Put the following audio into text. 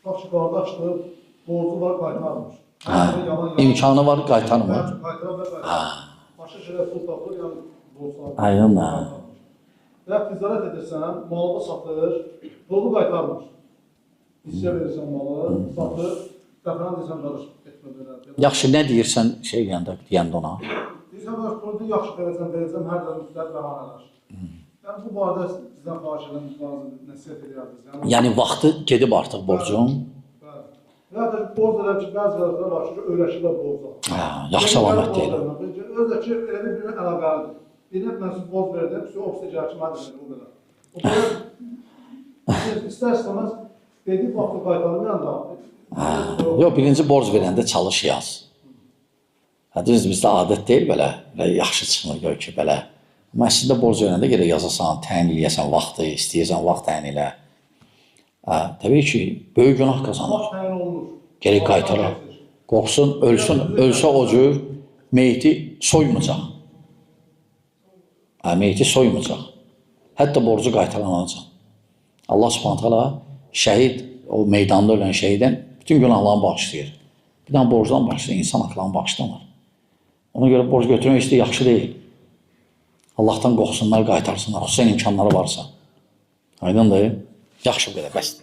Bax, qardaşdır, borcu var, qaytarmır. İmkanı var, qaytarmır. Qaytaran və qaytarmır. Başqa şeylər pul tapır, yəni borclar. Aynen. Və ticarət edirsən, malını satır, pulunu qaytarmır. Hissə verirsən malı, satır, dəfələn deyirsən, qarış, etmə belə. Yaxşı, nə deyirsən deyəndə ona? Deyirsən, qarış, pulunu yaxşı verəcəm, hər dəfə müstəq bəhanələr. Yəni, bu barədə sizdən xahiş edən nəsiyyət edərdiniz. Yəni, vaxtı gedib artıq borcun? Bəli. Və ya borc edəm ki, bəzi qarşılar başlayır, öyrəşirlər borca. Yaxşı əlamət deyil. Özdə ki, elə bir əlaqəlidir. Birine mən siz borc verdim, size ofise cəhkim edir, o qədər. O qədər istər-istəməz dediği vaxtı qaytarmayan da. Yox, birinci borc verəndə çalış yaz. Düzdür, bizdə adət deyil belə, yaxşı çıxmır, gör ki, belə. Amma əslində borc verəndə gedək yazasan, təyin eləyəsən vaxtı, istəyirsən vaxt təyin elə. Təbii ki, böyük günah qazanır. Vaxt təyin olunur. Gerək qaytarar. Qorxsun, ölsə o cür, meyti soymayacaq. Meyti soymayacaq. Hətta borcu qaytaranacaq. Allah Subhanahu taala şəhid, o meydanda ölən şəhidin bütün günahlarını bağışlayır. Bir dənə borcdan bağışlayır, insan haqlarını bağışlamır. Ona görə borc götürmək istəyir, yaxşı deyil. Allahdan qorxsunlar, qaytarsınlar, xüsusən imkanları varsa. Aydındır? Yaxşı bu qədər, bəsdir.